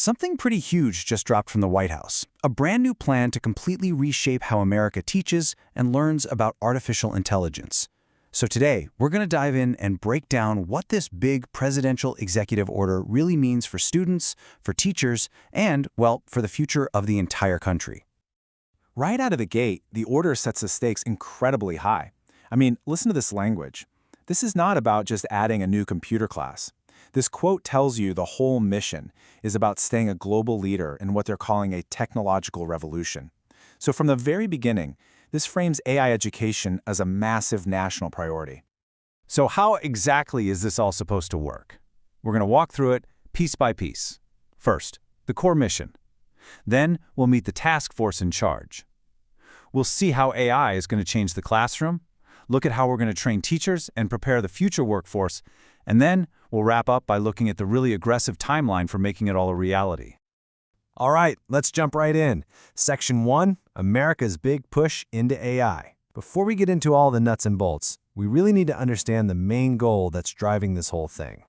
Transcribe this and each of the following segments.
Something pretty huge just dropped from the White House. A brand new plan to completely reshape how America teaches and learns about artificial intelligence. So today, we're going to dive in and break down what this big presidential executive order really means for students, for teachers, and, well, for the future of the entire country. Right out of the gate, the order sets the stakes incredibly high. I mean, listen to this language. This is not about just adding a new computer class. This quote tells you the whole mission is about staying a global leader in what they're calling a technological revolution. So from the very beginning, this frames AI education as a massive national priority. So how exactly is this all supposed to work? We're going to walk through it piece by piece. First, the core mission. Then we'll meet the task force in charge. We'll see how AI is going to change the classroom, look at how we're going to train teachers and prepare the future workforce, and then we'll wrap up by looking at the really aggressive timeline for making it all a reality. All right, let's jump right in. Section 1, America's big push into AI. Before we get into all the nuts and bolts, we really need to understand the main goal that's driving this whole thing.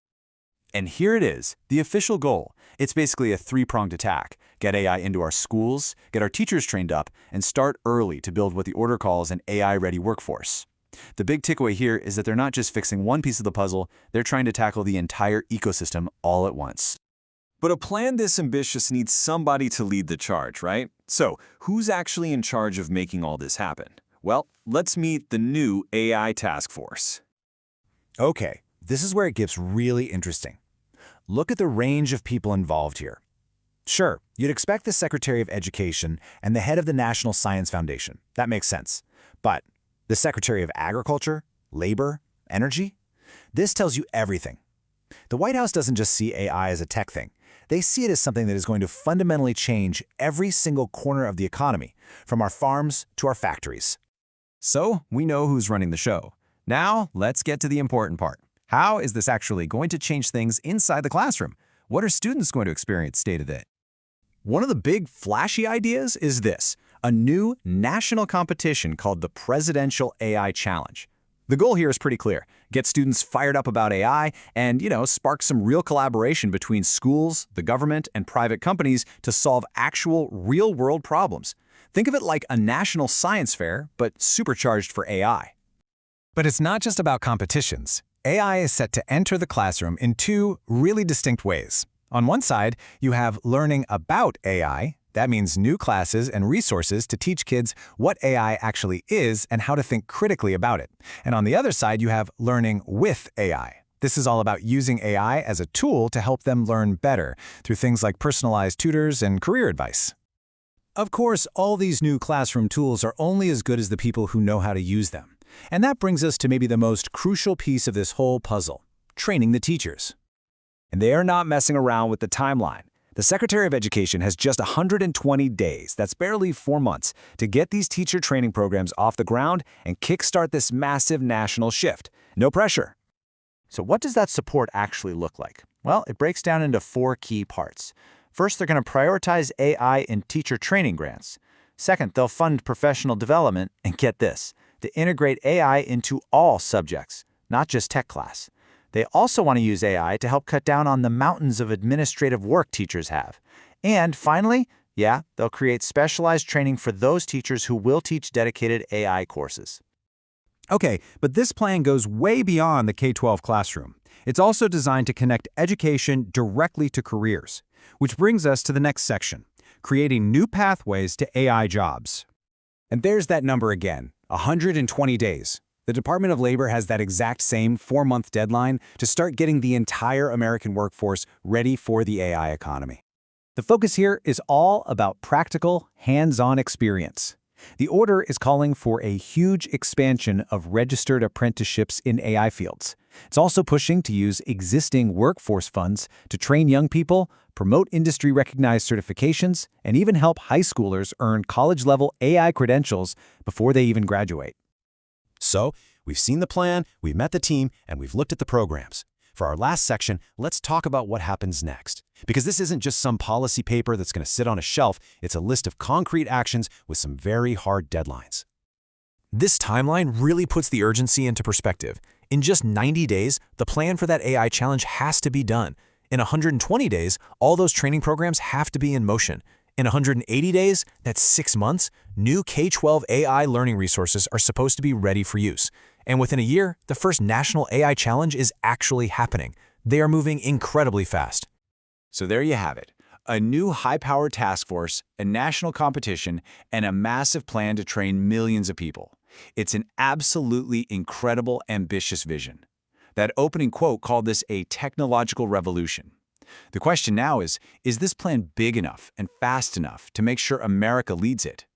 And here it is, the official goal. It's basically a three-pronged attack. Get AI into our schools, get our teachers trained up, and start early to build what the order calls an AI-ready workforce. The big takeaway here is that they're not just fixing one piece of the puzzle, they're trying to tackle the entire ecosystem all at once. But a plan this ambitious needs somebody to lead the charge, right? So, who's actually in charge of making all this happen? Well, let's meet the new AI task force. Okay, this is where it gets really interesting. Look at the range of people involved here. Sure, you'd expect the Secretary of Education and the head of the National Science Foundation. That makes sense. But the Secretary of Agriculture, Labor, Energy? This tells you everything. The White House doesn't just see AI as a tech thing. They see it as something that is going to fundamentally change every single corner of the economy, from our farms to our factories. So, we know who's running the show. Now, let's get to the important part. How is this actually going to change things inside the classroom? What are students going to experience state of it? One of the big flashy ideas is this, a new national competition called the Presidential AI Challenge. The goal here is pretty clear. Get students fired up about AI and, spark some real collaboration between schools, the government, and private companies to solve actual real-world problems. Think of it like a national science fair, but supercharged for AI. But it's not just about competitions. AI is set to enter the classroom in two really distinct ways. On one side, you have learning about AI. That means new classes and resources to teach kids what AI actually is and how to think critically about it. And on the other side, you have learning with AI. This is all about using AI as a tool to help them learn better through things like personalized tutors and career advice. Of course, all these new classroom tools are only as good as the people who know how to use them. And that brings us to maybe the most crucial piece of this whole puzzle, training the teachers. And they are not messing around with the timeline. The Secretary of Education has just 120 days, that's barely 4 months, to get these teacher training programs off the ground and kickstart this massive national shift. No pressure. So what does that support actually look like? Well, it breaks down into 4 key parts. First, they're going to prioritize AI in teacher training grants. Second, they'll fund professional development, and get this, to integrate AI into all subjects, not just tech class. They also want to use AI to help cut down on the mountains of administrative work teachers have. And finally, they'll create specialized training for those teachers who will teach dedicated AI courses. Okay, but this plan goes way beyond the K-12 classroom. It's also designed to connect education directly to careers, which brings us to the next section, creating new pathways to AI jobs. And there's that number again, 120 days. The Department of Labor has that exact same 4-month deadline to start getting the entire American workforce ready for the AI economy. The focus here is all about practical, hands-on experience. The order is calling for a huge expansion of registered apprenticeships in AI fields. It's also pushing to use existing workforce funds to train young people, promote industry-recognized certifications, and even help high schoolers earn college-level AI credentials before they even graduate. So, we've seen the plan, we've met the team, and we've looked at the programs. For our last section, let's talk about what happens next. Because this isn't just some policy paper that's going to sit on a shelf, it's a list of concrete actions with some very hard deadlines. This timeline really puts the urgency into perspective. In just 90 days, the plan for that AI challenge has to be done. In 120 days, all those training programs have to be in motion. In 180 days, that's 6 months, new K-12 AI learning resources are supposed to be ready for use. And within a year, the first national AI challenge is actually happening. They are moving incredibly fast. So there you have it. A new high-powered task force, a national competition, and a massive plan to train millions of people. It's an absolutely incredible, ambitious vision. That opening quote called this a technological revolution. The question now is this plan big enough and fast enough to make sure America leads it?